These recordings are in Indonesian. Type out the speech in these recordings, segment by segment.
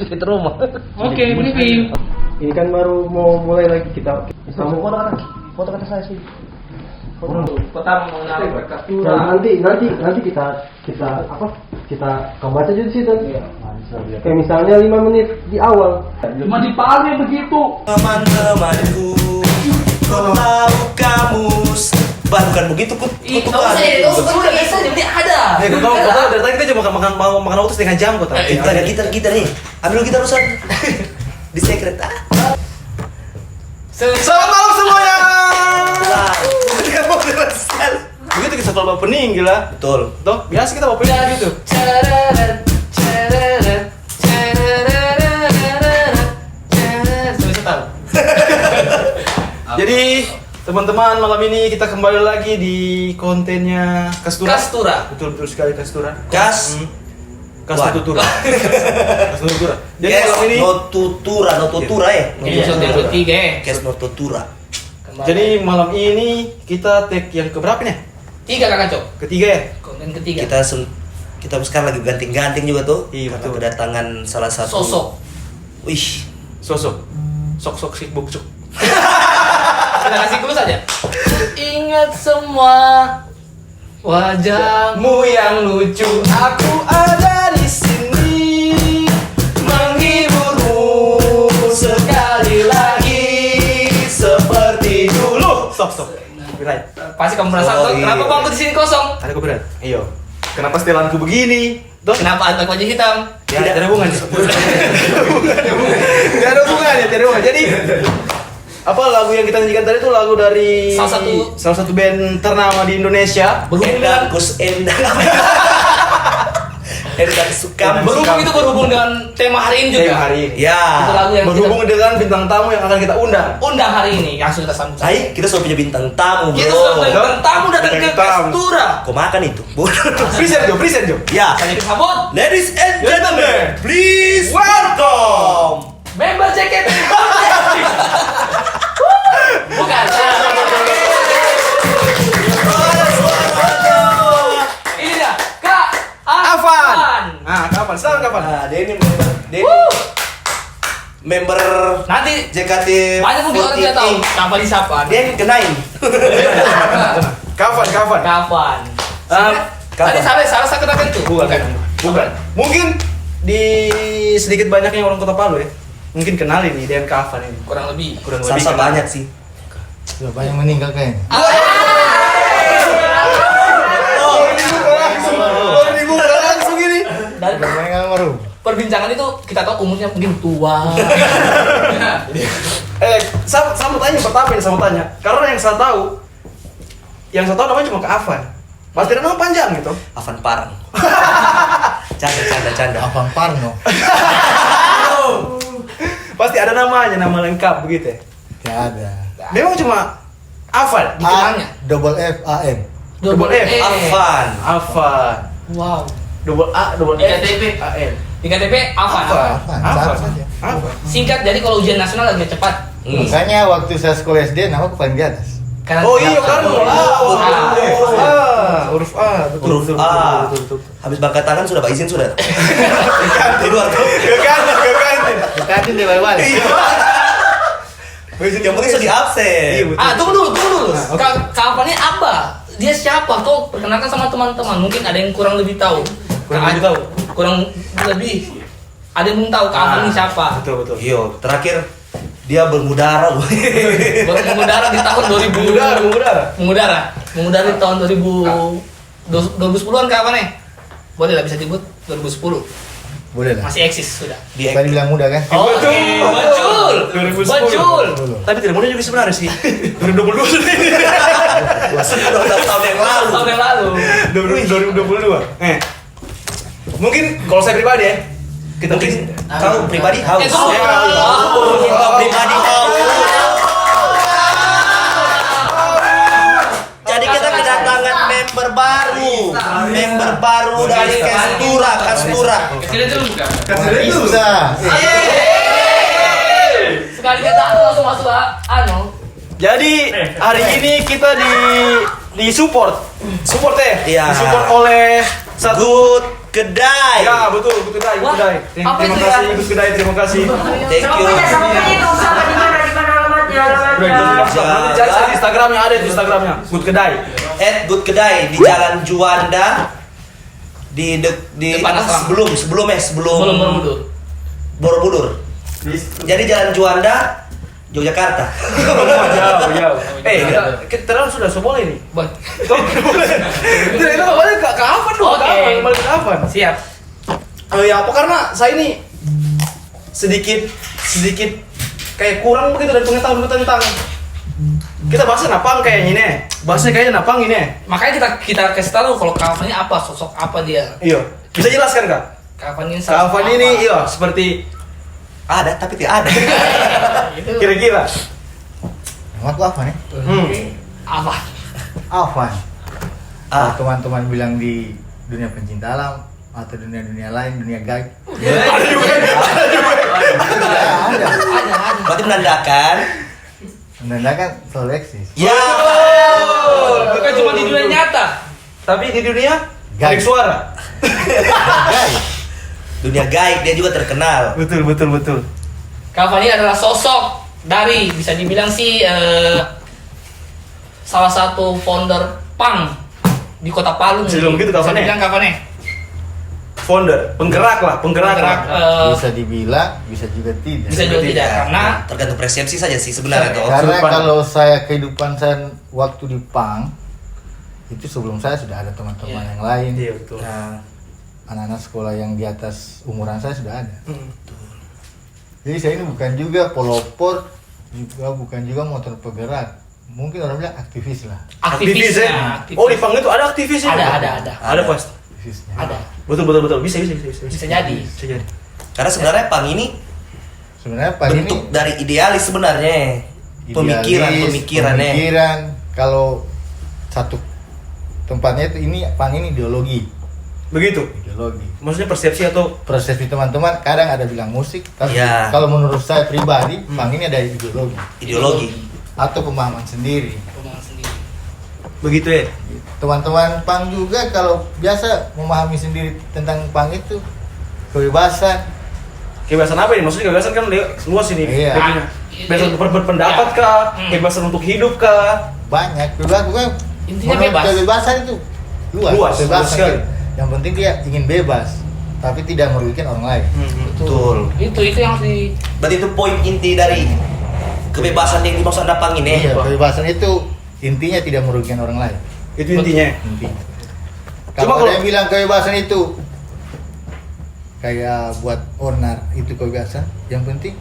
Kita rumah. Oke, briefing. Ini kan baru mau mulai lagi kita Kamu foto kata saya sih. Pertama mengenal Kastura. Nah, nanti kita baca juga di situ. Kayak misalnya 5 menit di awal. Cuma dipahami begitu. Teman-temanku, kau tahu kamus. Bukan begitu, kutukan. Udah bisa, jadi ada. Kau tahu dari tadi kita cuma makan waktu setengah jam kok. Kita nih, ambil kita rusak di secret. Selamat malam semuanya. Begitu kita kalau opening gila. Betul. Toh biasa kita opening gitu. Jadi teman-teman, malam ini kita kembali lagi di kontennya Kastura. Betul sekali Kastura. Tutura. Jadi malam ini no tutura ya. Episode 3. Kes no tutura. Jadi malam ini kita take yang keberapa nih? 3 Kakak Cok. Ketiga ya? Konten ketiga. Kita sekarang lagi ganting-ganting juga tuh. Iya, Karena betul. kedatangan salah satu Sosok. Wih, Sok sik bukcuk. Kita kasih clue saja. Ingat semua wajahmu yang lucu. Aku ada di sini menghiburmu sekali lagi seperti dulu. Sok. Copyright. Pasti kamu merasa Oh, iya. kenapa bangku di sini kosong? Ada copyright. Iya. Kenapa setelanku begini? Dok. Kenapa antak wajah hitam? Tidak ada hubungan. Tidak ada hubungan. Jadi apa lagu yang kita nyanyikan tadi itu lagu dari salah satu band ternama di Indonesia. Endang Gus Endang. Endang Sukam. Berhubung dengan tema hari ini juga. Tema hari ini. Ya. Itu lagu yang Berhubung dengan bintang tamu yang akan kita undang. undang hari ini langsung kita sambut. Hai, kita sudah punya bintang tamu, Kita bro. sudah punya bintang tamu datang ke Bintang tamu. Kastura. Kau makan itu? Present Jo. Ya. Saya disambut Ladies and gentlemen, please welcome. member JKT. Bukan. Ini dia, Kak Afan. Kapan? Sekarang kapan? Nah, dia ini member Nanti JKT banyak mungkin orang tidak tahu kenapa disapa. Dia yang kenain. Kapan? Kapan? Tadi salah saya kenapa itu? Bukan. Mungkin di sedikit banyaknya orang Kota Palu ya. Mungkin kenalin nih Dean Kavan ini. Kurang lebih. Salsa kenal. banyak sih. Sudah banyak meninggal kayaknya. Dibuka langsung ini. Dan Sudah banyak almarhum. perbincangan itu kita tahu umurnya mungkin tua. Sama tanya. Karena yang saya tahu namanya cuma Kak Afan. Pasti ada nama panjang gitu. Avan Parang. Canda. Abang Parno. Pasti ada namanya, nama lengkap begitu ya. Tidak ada. Memang cuma Afan. Dikenalnya. Double F A N. Double F. Avan. Afan. Wow. Double A, double Di F. KTP. A-N. Di KTP Afan. Sama saja. Afan. Singkat, jadi kalau ujian nasional agak cepat. Makanya waktu saya sekolah SD nama aku paling di atas. Karena Oh iya kan. Huruf A. Huruf A. Habis bangkat tangan sudah Pak izin sudah. Keluar tuh. Kantin deh balik-balik. Yang penting sudah di absen. Tunggu dulu. Kapan ini apa? Dia siapa? Kau perkenalkan sama teman-teman. Mungkin ada yang kurang lebih tahu. Kurang lebih. Ada yang belum tahu Kapan ini siapa? Betul. Yo, terakhir dia bermudara loh. Mengudara di tahun 2000. Mengudara di tahun 2010-an Kapan nih? Boleh lah bisa disebut 2010. Boleh lah. Masih eksis sudah. Tadi bilang muda kan? Oh, betul. 2010. Tapi tidak mudah juga sebenarnya sih. 2022 sudah ini. 12 tahun yang lalu. Tahun yang lalu. 2022. Mungkin kalau saya pribadi ya, kita Mungkin kau pribadi haus. Kau Pribadi haus. Jadi kita kedatangan member baru dari Kastura. Kecilnya dulu bukan? Bisa. Sekali kata langsung masuk Jadi hari ini kita di support ya. Iya. Disupport oleh satu Kedai. Ya betul, Good Kedai, Good Wah, Kedai. apa Terima itu kasih ya? Good Kedai, terima kasih. Thank you. Sama di mana alamatnya? Nanti cari di Instagramnya, ada di Instagramnya Good Kedai. Good Kedai di Jalan Juanda di Depan asrama. sebelum Belum Borobudur. Borobudur. Jadi Jalan Juanda Yogyakarta. Jauh. Kita sudah boleh nih. Boleh. Itu balik ke kapan dong? Oke. Balik ke kapan? Siap. Ya apa karena saya ini sedikit kayak kurang begitu dari pengetahuan tentang kita bahasnya napang kayaknya ini. Bahasnya kayaknya napang ini. Makanya kita kasih tahu kalau Kafan ini apa, sosok apa dia. Iya. Bisa jelaskan Kak? Kafan ini Kafan ini iya seperti Ada tapi tidak ada. kira-kira. Nama aku apa nih? Apa? Afan. Ah. Kalau teman-teman bilang di dunia pencinta alam atau dunia lain, dunia gaib. Ada. Berarti menandakan Menandakan selalu eksis. ya. Bukan cuma di dunia nyata. Tapi di dunia Gaib. gaib suara. Gaib. Dunia gaib dia juga terkenal. Betul. Kafan ini adalah sosok dari bisa dibilang sih salah satu founder punk di Kota Palu. Bisa dibilang gitu, Kafan Bisa ya? dibilang Kafan ya? Founder, penggerak lah. Bisa dibilang, bisa juga tidak. Bisa juga tidak karena Tergantung persepsi saja sih sebenarnya toh. Karena Kehidupan. kalau saya kehidupan saya waktu di Pang itu sebelum saya sudah ada teman-teman Iya. yang lain. Iya betul. Nah, Anak-anak sekolah yang di atas umuran saya sudah ada. Jadi saya ini bukan juga pelopor, juga bukan juga motor penggerak. Mungkin orang bilang aktivis lah. Aktivis aktivisnya. ya? Aktivis. Oh di Pang itu ada aktivisnya? Ada. Ada pasti. Aktivisnya. Ada. Betul. Bisa. Bisa jadi. Bisa jadi. karena sebenarnya pang ini Sebenarnya Pang ini bentuk dari idealis sebenarnya. idealis, Pemikirannya. pemikiran. Kalau satu tempatnya itu ini Pang ini ideologi. Begitu. Ideologi. Maksudnya persepsi atau Persepsi teman-teman kadang ada bilang musik, tapi Iya. kalau menurut saya pribadi, Pang ini ada ideologi Ideologi. atau pemahaman sendiri. Pemahaman sendiri. begitu ya? Teman-teman Pang juga kalau biasa memahami sendiri tentang Pang itu kebebasan. Kebebasan apa ini? Maksudnya kebebasan kan luas ini. Iya. Dia punya kebebasan berpendapat Ya. kah? Kebebasan untuk hidup kah? Banyak kebebasan. Intinya Menurut bebas. Kebebasan itu luas. Luas Kebebasan sekali. itu. Yang penting dia ingin bebas, tapi tidak merugikan orang lain. Betul. Itu yang harus di Berarti itu poin inti dari kebebasan yang dimaksud ada pang ini. Iya, kebebasan itu intinya tidak merugikan orang lain. Itu intinya. Intinya. Cuma Kalau kalau- ada yang bilang kebebasan itu kayak buat onar itu kebebasan, yang penting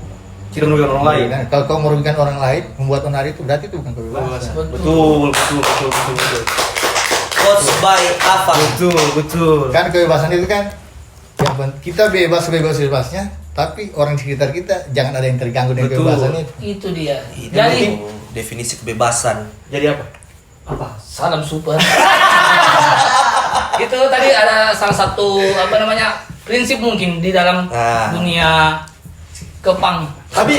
Tidak merugikan orang lain. Kalau kau merugikan orang lain, membuat onar itu berarti itu bukan kebebasan. Betul. Coach by apa? Betul. Kan kebebasan itu kan yang kita bebasnya, tapi orang di sekitar kita jangan ada yang terganggu dengan Betul. kebebasan itu. itu dia. Itu Jadi definisi kebebasan. Jadi apa? apa? Salam super. Itu tadi ada salah satu prinsip mungkin di dalam Ah. dunia kepang. Tapi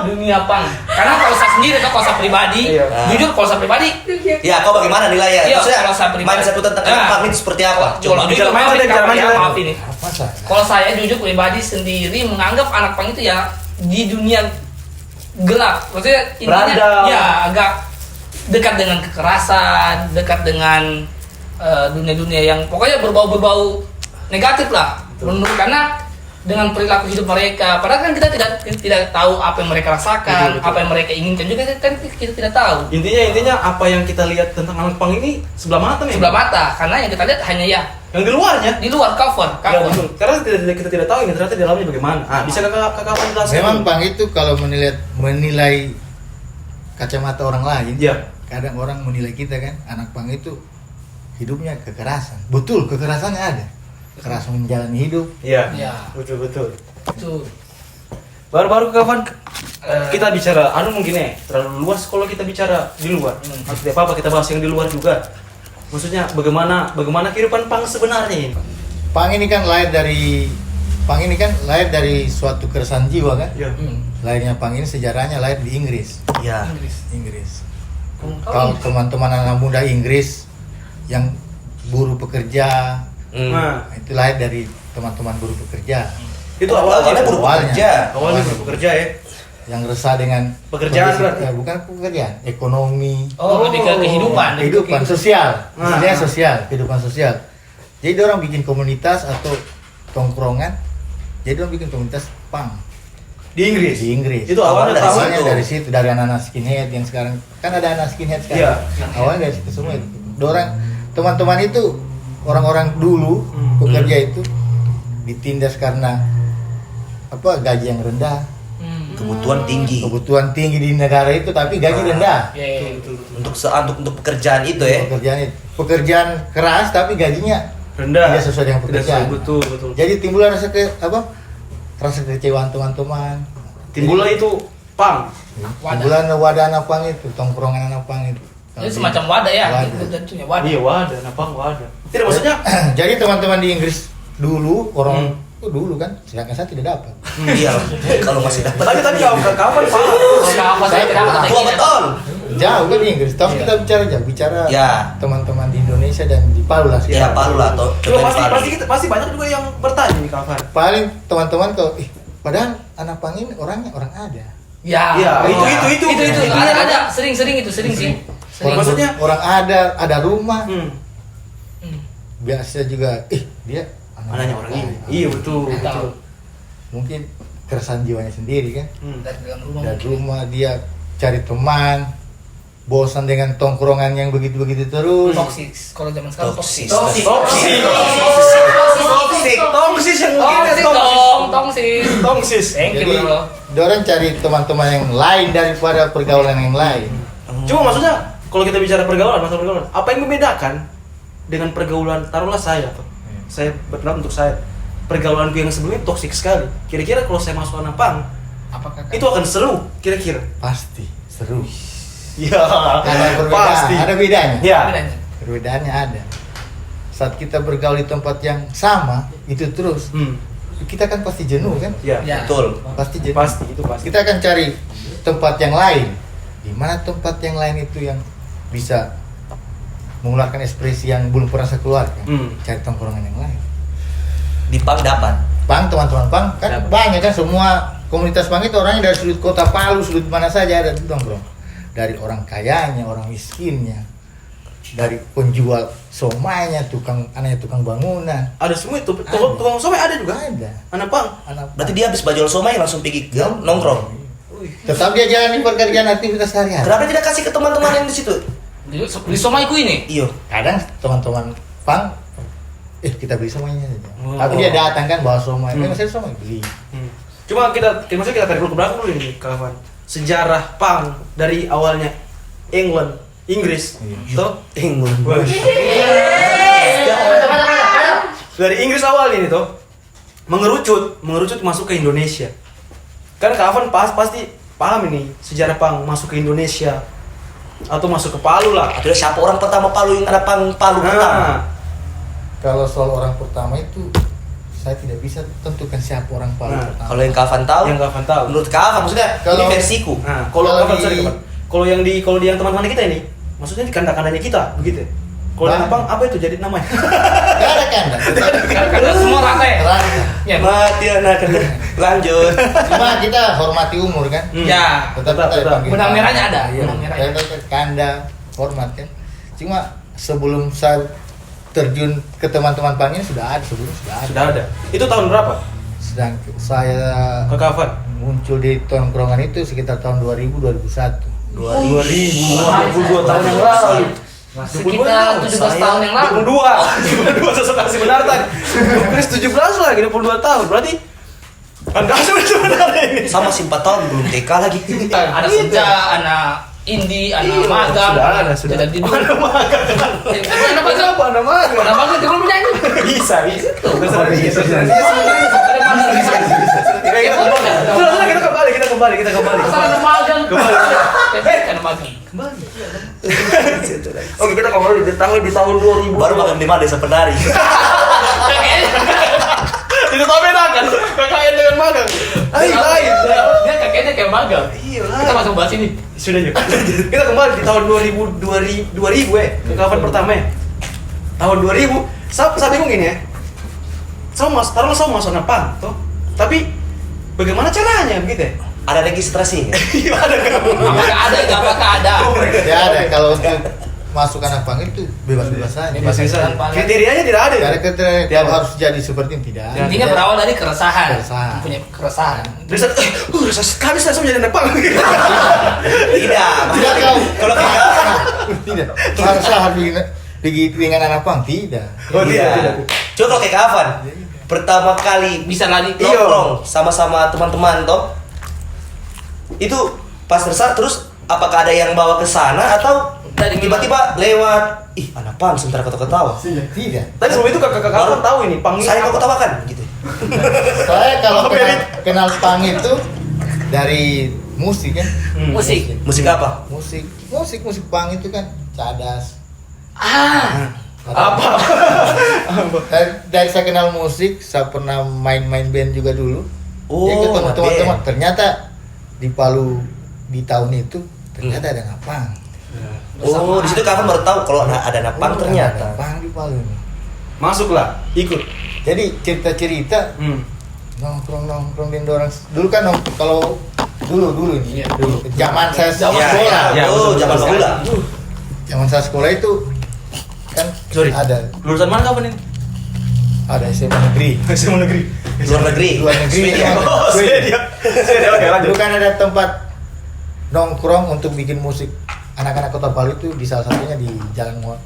Dunia pang. Karena kalau saya sendiri atau kalau saya pribadi, Iya. jujur kalau saya pribadi, Ya, kau bagaimana nilainya? Iya, Maksudnya kalau saya pribadi. mindset lu tentang Nah. pang itu seperti apa? kalau Coba. jujur bicara maaf ini, bicara Kak, ya, maaf. maaf ini. Masa? Kalau saya jujur pribadi sendiri menganggap anak pang itu ya di dunia gelap. Maksudnya intinya Berandal. ya agak dekat dengan kekerasan, dekat dengan dunia-dunia yang pokoknya berbau-berbau negatif lah. Menurut karena dengan perilaku hidup mereka, padahal kan kita tidak tahu apa yang mereka rasakan, Betul. apa yang mereka inginkan juga kan kita tidak tahu. intinya apa yang kita lihat tentang anak pang ini sebelah mata nih. Sebelah mata, karena yang kita lihat hanya ya Yang di luarnya. di luar cover. Ya, betul. Karena kita tidak tahu ini ternyata di dalamnya bagaimana. Bisa kakak jelaskan? Memang Pang itu kalau menilai kacamata orang lain, Iya. kadang orang menilai kita kan, anak Pang itu hidupnya kekerasan. Betul, kekerasannya ada. Kekerasan menjalani hidup. Iya. Ya, Betul. itu. Baru-baru kapan kita bicara mungkin terlalu luas kalau kita bicara di luar. Maksudnya apa kita bahas yang di luar juga. Maksudnya bagaimana kehidupan pang sebenarnya ini. Pang ini kan lahir dari suatu keresahan jiwa kan. Iya. Lahirnya Pang ini sejarahnya lahir di Inggris. Ya. Inggris. Tahu Kalau teman-teman anak muda Inggris yang buruh pekerja Nah, Itu lahir dari teman-teman buruh pekerja itu Awalnya buruh Awalnya. pekerja. awalnya buruh pekerja ya. yang resah dengan Pekerjaan kondisi- berarti? bukan pekerjaan, ekonomi, Oh, lebih ke kehidupan. kehidupan sosial, Nah. istilahnya sosial, kehidupan sosial. Jadi dia orang bikin komunitas atau tongkrongan. Jadi dia orang bikin komunitas punk Di Inggris. di Inggris. Itu awalnya dari Awalnya situ. dari situ, dari anak-anak skinhead yang sekarang kan ada anak skinhead sekarang. Iya. Awalnya dari situ semua. Dorang teman-teman itu orang-orang dulu pekerja itu ditindas karena apa gaji yang rendah, Kebutuhan tinggi. kebutuhan tinggi di negara itu tapi gaji rendah. Ya, Untuk pekerjaan itu ya. Pekerjaan keras tapi gajinya Rendah. tidak sesuai dengan Tidak pekerjaan. sesuai, betul. Jadi timbul rasa rasa kekecewaan teman-teman. Timbullah itu pang. Timbulan wadah anak pang itu, tongkrongan anak pang itu. Jadi semacam wadah ya, Wadah. itu tentunya wadah. Iya, wadah, napang wadah. Tidak maksudnya Jadi teman-teman di Inggris dulu dulu kan, sedangkan saya tidak dapat. Iya. Kalau masih dapat. tapi kapan paham? Kalau apa saya tidak ada Tua betul. Jauh kan di Inggris, tapi kita bicara Ya. teman-teman di Indonesia dan di Palu lah. Ya Palu lah atau Cuma pasti banyak juga yang bertanya nih kapan. Paling teman-teman kalau padahal anak pang ini orang ada. Ya. Iya, Oh. itu. Itu ada sering itu sering sih. Sering. Maksudnya? Orang ada rumah. Hmm. Biasa juga dia Anaknya orang ini. Iya, betul. Tahu. Mungkin keresahan jiwanya sendiri kan. Dari dalam rumah. Dari rumah dia cari teman, bosan dengan tongkrongan yang begitu-begitu terus. Toksis. Kalau zaman sekarang toksis. Toksis. Tongsis yang mungkin Tongsis. Thank you Jadi bro. dorang cari teman-teman yang lain daripada pergaulan yang lain. Cuma maksudnya kalau kita bicara pergaulan, masalah pergaulan, apa yang membedakan dengan pergaulan taruhlah saya tuh. Saya berpendapat untuk saya pergaulanku yang sebelumnya toksik sekali. Kira-kira kalau saya masuk anak pang, Apakah itu akan seru kira-kira. Pasti seru. Iya. Ada berbeda, Pasti. ada bedanya. Ya. bedanya? Perbedaannya ada. Saat kita bergaul di tempat yang sama, itu terus, kita kan pasti jenuh kan? Ya. Ya. Betul. Pasti jenuh. Pasti itu pasti. Kita akan cari tempat yang lain. Di mana tempat yang lain itu yang bisa mengeluarkan ekspresi yang belum pernah saya keluarkan. Cari tongkrongan yang lain. Di Pang dapat. Pang, teman-teman Pang kan Dapat. banyak kan, semua komunitas Pang itu orangnya dari sudut kota Palu, sudut mana saja ada di tongkrong. Dari orang kayanya, orang miskinnya, dari penjual somainya, anaknya tukang bangunan. Ada semua itu. Tukang somai ada juga. Ada. Anak pang. Berarti dia habis bajol somai langsung pergi ke nongkrong. Tetap dia jalani pekerjaan aktivitas sehari-hari. Kenapa tidak kasih ke teman-teman yang di situ? Di somaiku ini. Iya. Kadang teman-teman Pang, kita beli somainya saja. Oh. Tapi dia datang kan bawa somai. Saya somai beli. Cuma maksudnya kita tarik dulu ke belakang dulu ini kawan. Sejarah pang dari awalnya Inggris, toh England. dari Inggris awal ini toh mengerucut masuk ke Indonesia. Kan kawan pasti paham ini sejarah pang masuk ke Indonesia atau masuk ke Palu lah. Adalah siapa orang pertama Palu yang ada Palu pertama? Kalau soal orang pertama itu saya tidak bisa tentukan siapa orang Palu Nah, pertama. Kalau yang Kavan tahu, Yang Kavan tahu. Menurut Kavan maksudnya Kalau- ini versiku. Nah, kalau Kalau kapan di- sorry kapan? Kalau yang teman-teman kita ini, maksudnya di kanda-kandanya kita, begitu. Kalau yang Bah. pang apa itu jadi namanya? Gak ada kan? Karena semua rata ya. Rata. Ya. Mati anak lanjut. Cuma kita hormati umur kan. Ya. Tetap Tetap. kita panggil Benang Pak. merahnya ada, Iya. benang merahnya. Saya tetap kanda hormat kan. Cuma sebelum saya terjun ke teman-teman Pang ini sudah ada. Sudah ada. Itu tahun berapa? Sedang saya Ke Kavan? muncul di tongkrongan itu sekitar tahun 2000-2001. 22 tahun yang lalu. Sekitar 17 tahun yang lalu. 22 sesuatu benar tadi. Chris 17 lagi 22 tahun. Berarti Anda sebenarnya ini. Sama si 4 tahun belum TK lagi. Ada senja, anak indi, anak magang. Sudah. Tidak tidur. Ada magang. Anak magang. Ada magang. Anak magang dia belum nyanyi. Bisa. Bisa. Kita kembali. Asal anak magang. Anak magang. Oke, kita kembali di tahun 2000. Baru makan 5 desa penari. Itu tak beda kan? KKN dengan magang. Lain. Dia kakeknya kayak magang. Iya lah. Kita langsung bahas ini. Sudah juga. Kita kembali di tahun 2000 ke kapan pertama ya? Tahun 2000 Saya bingung gini ya. Taruhlah saya masuk napang, toh. Tapi bagaimana caranya begitu ya? Ada registrasi. Iya ada kan? Apakah ada? Ya ada, kalau untuk masuk anak pang itu bebas-bebas saja. Biasa. Kriterianya tidak ada. Tidak Ya? ada kriteria Tidak ada. harus jadi seperti ini, tidak ada. Intinya berawal dari keresahan. Keresahan. Punya keresahan. Terus rasa sekali saya menjadi napang. Tidak. Tidak kau. Kalau kita Tidak. Harus pergi dengan anak pang, tidak. Oh, tidak. Coba kalau kayak Kavan, pertama kali Bisa lari nongkrong sama-sama teman-teman toh. Itu pas resah terus apakah ada yang bawa ke sana atau Dari tiba-tiba lewat anak pang sebentar ketawa. Tidak. Tapi sebelum itu kakak tahu ini pang ini Saya kok apa? ketawakan gitu. Saya kalau kenal pang itu dari musik kan. musik. Musik apa? Musik pang itu kan cadas. Apa? Dari saya kenal musik, saya pernah main band juga dulu. Oh, Jadi ketemu band. teman-teman, ternyata di Palu di tahun itu ternyata ada napang. Oh, di situ Kavan baru tahu kalau ada napang Ada ternyata. napang di Palu ini. Masuklah, ikut. Jadi cerita-cerita nongkrong di orang dulu kan kalau dulu ini dulu zaman saya Zaman sekolah. Ya, Oh, betul, zaman betul. sekolah. Zaman saya sekolah itu kan Sorry. ada Lulusan mana kapan ini? SMA negeri. SMA negeri. Luar negeri. Luar negeri. Swedia. Oh, Swedia. Oke, lanjut. Dulu kan ada tempat nongkrong untuk bikin musik anak-anak Kota Palu itu di salah satunya di Jalan Muat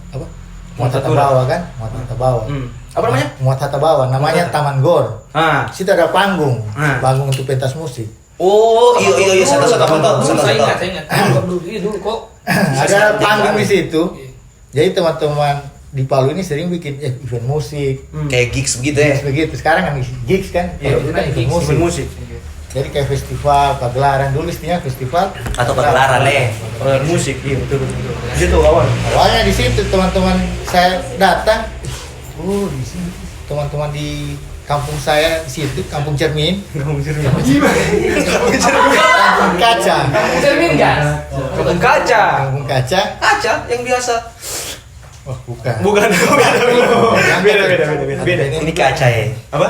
Tatabawa kan? Muat Tatabawa. Apa namanya? Muat Tatabawa, namanya Taman Gor. Ah. Situ ada panggung, Ah. panggung untuk pentas musik. Oh, iya, saya tahu. Saya ingat. Dulu kok. Ada panggung di situ. Jadi teman-teman di Palu ini sering bikin event musik. Kayak gigs begitu ya. Begitu. Sekarang kan gigs kan? Iya, Kalau dulu kan event gigs, musik. Event musik. Jadi kayak festival, pagelaran dulu istilahnya festival Atau pagelaran ya. Pagelaran musik, iya betul. Gitu awal. Awalnya di situ teman-teman saya datang, di sini teman-teman di kampung saya di situ, Kampung Cermin, Kampung Kaca, Cermin gas. Kampung kaca. Kampung Kaca. Kaca yang biasa. Oh bukan. Bukan. Beda. Ini kaca ya. Apa?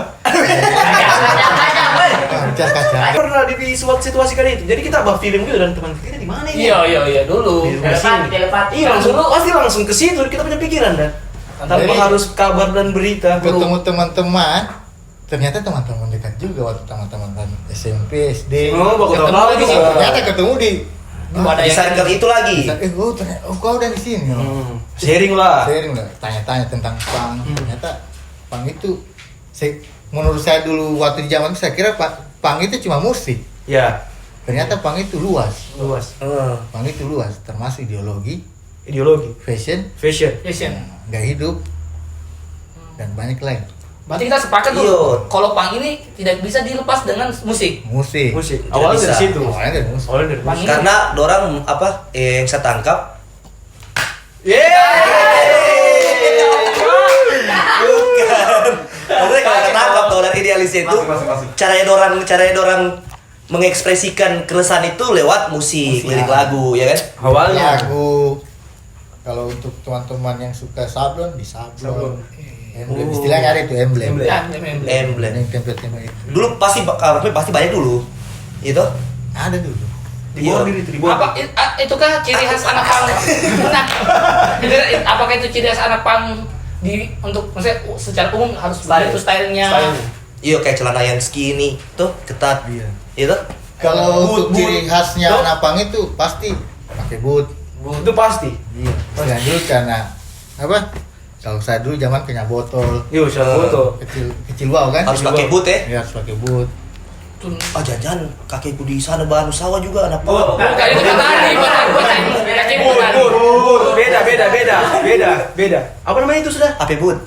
Kaca. Pernah di suatu situasi kali itu. Jadi kita bahas film gitu dan teman kita di mana ini? Iya dulu. Telepati. Iya langsung ke situ kita punya pikiran dan tanpa Jadi- harus kabar dan berita. Ketemu teman-teman, ternyata teman-teman dekat juga waktu teman-teman SMP, SD. Oh, baku Ketemu tahu lagi. juga. Ternyata ketemu di Di circle itu lagi. ternyata, kau udah di sini. Sharing lah. Sharing lah, tanya-tanya tentang pang. Ternyata pang itu, menurut saya dulu waktu di zaman itu saya kira pang itu cuma musik. Ya, Ternyata pang itu luas. luas. Pang itu luas, termasuk ideologi, Ideologi, fashion, fashion. gaya hidup, dan banyak lain. Berarti kita sepakat Iya. tuh kalau pang ini tidak bisa dilepas dengan musik. Musik. Musik. Tidak Awalnya bisa. dari situ. Awalnya dari musik. Awalnya dari Pang musik. ini. Karena dorang yang saya tangkap bukan. Maksudnya kalau saya tangkap dolar idealisnya itu Masuk. caranya dorang mengekspresikan keresahan itu lewat musik, lirik lagu, ya kan? Awalnya. Lagu. Kalau untuk teman-teman yang suka sablon, di sablon. Emblem. Oh. Istilahnya ada itu emblem. Ya, Emblem. Yang template-template itu. Dulu pasti banyak dulu. Itu Ada dulu. Di bawah diri itu, di bawah. Itukah ciri khas anak pang? Nah, apakah itu ciri khas anak pang untuk maksudnya secara umum harus begitu stylenya? iya kayak celana yang skinny, tuh ketat. Iya. Itu Kalau untuk Boot. ciri khasnya Tuh. napang itu pasti pakai boot. Itu pasti. Iya. Saya dulu karena apa? Kalau saya dulu zaman punya botol Yo, siapa foto? kecil wow kan? harus Kecil pakai wow. boot ya. Iya, harus pakai boot. Jangan kakekku di sana bahan sawah juga anak Boot. apa? Bukan itu tadi, Beda. Apa namanya itu sudah? Apa boot?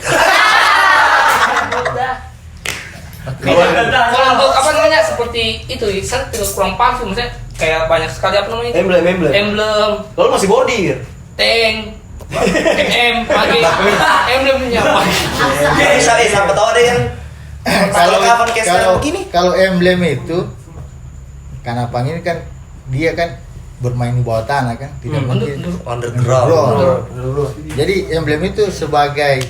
Kalau untuk apa namanya seperti itu, saya tidak kurang paham sih, maksudnya kayak banyak sekali apa namanya? Emblem. Emblem, Lalu masih body. tank, emblemnya apa? Bisa siapa tahu ada yang Kalau kapan caster kalau begini? kalau emblem itu karena pang ini kan dia kan bermain di bawah tanah kan, tidak mungkin Underground. Underground. Jadi emblem itu sebagai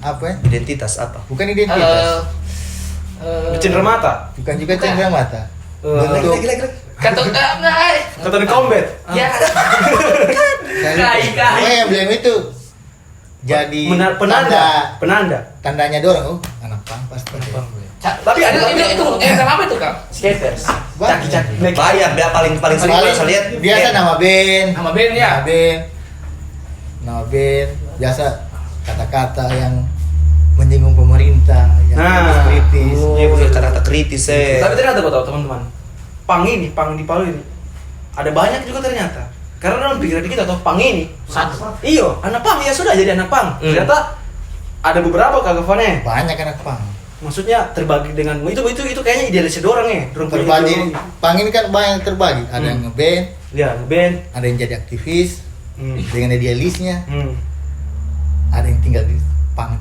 apa ya? Identitas apa? Bukan identitas, Cenderamata. bukan juga cenderamata. Lagi, Bentuk lagi. kata Kata di combat. ya Pokoknya emblem itu jadi Penanda. tandanya dorong. Oh, anak pang pasti. Tapi ada itu apa itu Kang? skaters. Banyak. Caki-caki. Banyak, dia paling sering Paling saya lihat. biasa nama band. Nama band ya. Nama band. Biasa kata-kata yang menyinggung pemerintah, yang Nah. kritis. Iya, punya kata-kata kritis Tapi ternyata kau tahu teman-teman, pang di Palu ini ada banyak juga ternyata. Karena dalam pikiran kita tahu pang ini Satu. iyo anak pang ya sudah jadi anak pang. Ternyata ada beberapa kagafannya. Banyak anak pang. Maksudnya terbagi dengan itu kayaknya idealisnya dorang ya. Dorang punya Terbagi. ideologi. Pang ini kan banyak terbagi. Ada yang ngeband, Ya, band. ada yang jadi aktivis dengan idealisnya, ada yang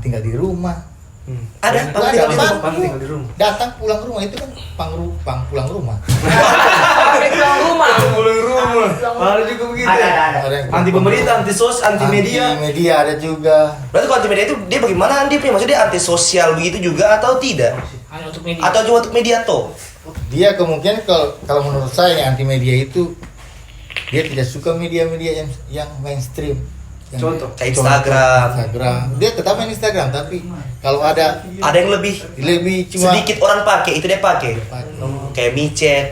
tinggal di rumah. Ada, Pang tinggal di rumah. Pang tinggal di rumah. Datang pulang rumah itu kan pang pulang rumah. Pulang rumah. Pulang rumah. Ada juga begitu. Ada yang Anti pemerintah, anti sos, anti media. Anti media ada juga. Berarti kalau anti media itu dia bagaimana Andip nih? Maksudnya dia anti sosial begitu juga atau tidak? Hanya untuk media. Atau cuma untuk media toh? Dia kemungkinan kalau menurut saya yang anti media itu dia tidak suka media-media yang mainstream. Contoh, kayak Instagram. Dia tetap main Instagram tapi kalau ada Ada yang lebih cuma sedikit orang pakai, itu dia pakai. Kayak micet.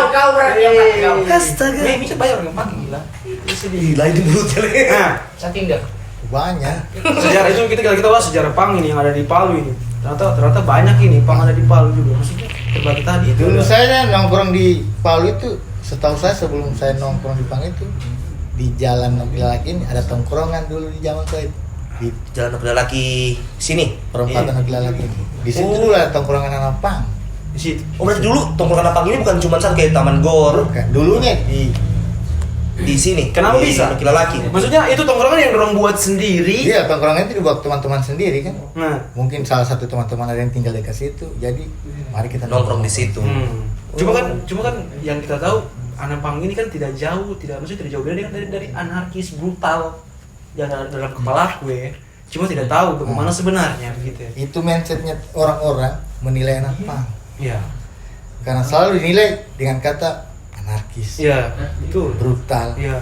Kau berarti yang pakai kau. Astaga. bisa bayar orang pakai gila. Gila ini mulutnya. Nah, Saking dah. banyak. sejarah itu kita bahas sejarah pang ini yang ada di Palu ini. Ternyata banyak ini pang ada di Palu juga. Maksudnya terbagi tadi itu. Dulu saya nongkrong di Palu itu, setahu saya sebelum saya nongkrong di Pang itu di Jalan Laki ini ada tongkrongan dulu di zaman saya di Jalan Nopila laki sini. perempatan Laki. Di situ dulu ada tongkrongan anak Pang. Di situ. Oh berarti dulu tongkrongan Apang ini bukan cuma satu kayak Taman Gor Bukan. Dulunya di sini. Kenapa di bisa? Nopila laki. Maksudnya itu tongkrongan yang dorong buat sendiri. iya tongkrongan itu dibuat teman-teman sendiri kan. Nah, Mungkin salah satu teman-teman ada yang tinggal dekat situ. Jadi mari kita Nongkrong di situ. Cuma kan yang kita tahu anak pang ini kan tidak jauh beda dari anarkis brutal yang ada dalam kepala gue. Cuma tidak tahu bagaimana sebenarnya begitu ya. Itu mindsetnya orang-orang menilai anak Pang. Iya. Karena selalu dinilai dengan kata anarkis, Iya, betul. brutal, Iya.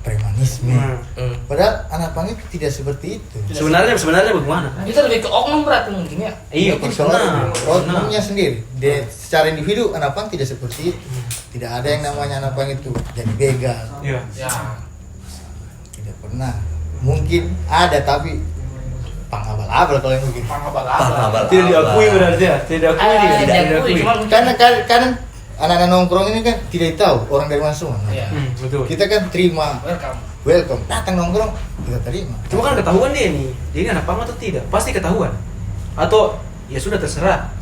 premanisme. Nah, Padahal anak Pang itu tidak seperti itu. sebenarnya bagaimana? Itu lebih ke oknum berarti mungkin ya. Iya, personal, personal. oknumnya sendiri. Secara individu anak Pang tidak seperti itu. Tidak ada yang namanya anak Pang itu jadi begal. Iya. Ya. Tidak pernah. Mungkin ada tapi Pang abal-abal kalau yang begitu. Abal-abal. Tidak diakui berarti ya. Tidak diakui dia. Tidak diakui, cuma mungkin- Karena kadang anak-anak nongkrong ini kan tidak tahu orang dari mana semua. Iya. Betul. Kita kan terima, welcome, datang nongkrong kita terima. Cuma kan ketahuan dia nih. Dia ini anak pang atau tidak? Pasti ketahuan. Atau ya sudah terserah.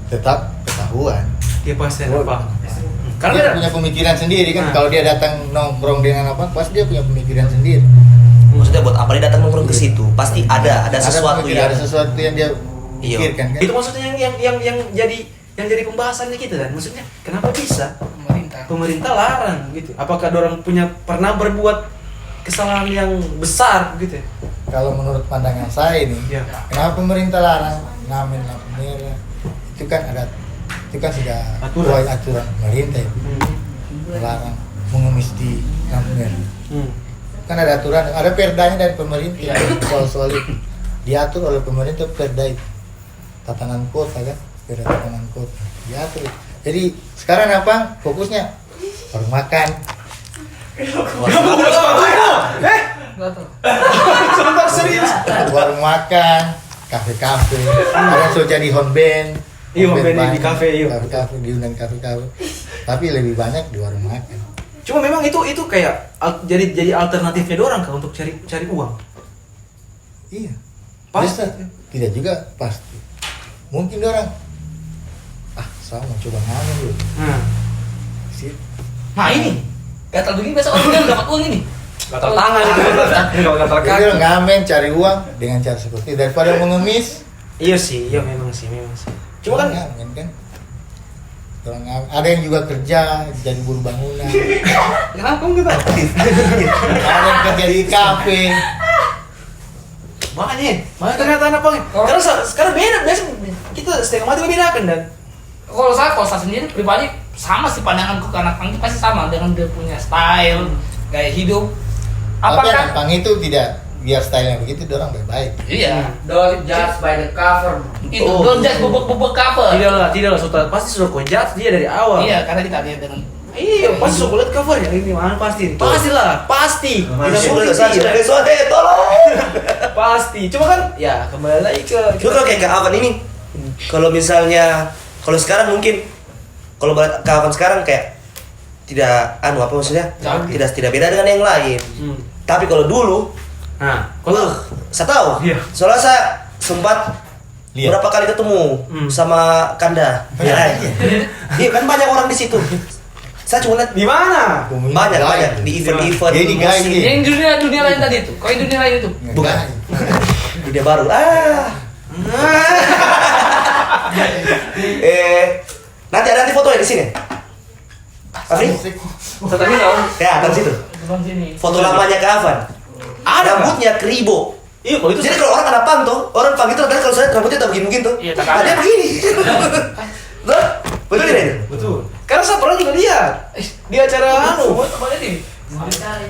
Tetap ketahuan. Dia pasti anak pang. Dia Karena punya pemikiran sendiri kan. Nah. Kalau dia datang nongkrong dengan apa, pasti dia punya pemikiran sendiri. Maksudnya buat apa dia datang nongkrong ke situ? Pasti ada sesuatu pemikiran, yang ada sesuatu yang dia Iya. pikirkan kan. itu maksudnya yang jadi pembahasannya kita kan. Maksudnya kenapa bisa pemerintah larang gitu? Apakah orang pernah berbuat kesalahan yang besar gitu? Ya? Kalau menurut pandangan saya ini, Iya. kenapa pemerintah larang ngamen lampu merah? Itu kan sudah Aturan. aturan pemerintah ya. Melarang mengemis di lampu merah. Kan ada aturan, ada perdanya dari pemerintah soal itu diatur oleh pemerintah perda itu. Tatanan kota kan, perda tatanan kota diatur. Jadi sekarang apa? Fokusnya baru makan. Sebentar serius. Warung makan, kafe-kafe, ada yang sudah jadi home band. Iya, home band di banyak, kafe, iya. Kafe-kafe, diundang kafe-kafe. Tapi lebih banyak di warung makan. Cuma memang itu kayak jadi alternatifnya dorang kah untuk cari uang. Iya. Pasti. Bisa. Tidak juga pasti. Mungkin orang saya mau coba ngamen dulu. Sip. Nah ini, gatal begini biasa orang kan dapat uang ini. Gatal tangan itu. Kalau gatal Jadi kaki. orang ngamen cari uang dengan cara seperti itu. Daripada mengemis. Iya sih, iya memang sih. Cuma orang kan ngamen kan. Orang ngamen. Ada yang juga kerja jadi buruh bangunan. Kenapa enggak? Ada yang kerja di kafe. Banyak ternyata anak pang. Karena sekarang beda, biasa kita setengah mati membedakan dan Kalau saya sendiri pribadi sama sih pandanganku ke anak pang itu pasti sama dengan dia punya style, gaya hidup. Tapi Apakah anak pang itu tidak biar stylenya begitu, dia orang baik-baik. iya, Don't judge by the cover. itu don't just bubuk cover. tidak lah, pasti sudah konjat dia dari awal. Iya, karena kita lihat dengan Iya, pasti sudah lihat covernya ini mana pasti. Pastilah, pasti. Tidak Sudah mungkin saya tidak. sudah tolong. Pasti. Cuma kan ya kembali lagi ke Cuma kalau kayak Kak Avan ini, kalau misalnya, kalau sekarang mungkin, kalau Kak Avan sekarang kayak tidak apa maksudnya, tidak beda dengan yang lain. Tapi kalau dulu, Nah, kalau saya tahu, Iya. soalnya saya sempat Lihat. berapa kali ketemu sama Kanda. Ya, iya kan banyak orang di situ. Saya cuma lihat di mana? banyak di event-event Dia di guys musik. nih. yang dunia lain tadi itu. Kau yang dunia lain itu. Bukan. Ide baru. Nanti fotonya di sini. Afri? Tetapi dong. Ya, dari situ. Belum sini. Foto lamanya Kak Avan. Ada, Rambutnya kribo. Iya, kalau itu Jadi kalau orang ada pang tuh, orang pang itu kadang kalau saya rambutnya tak begini tuh. Iya, tak Ada ada. begini. Tuh, betul tidak itu? betul. Karena saya pernah juga lihat di acara anu.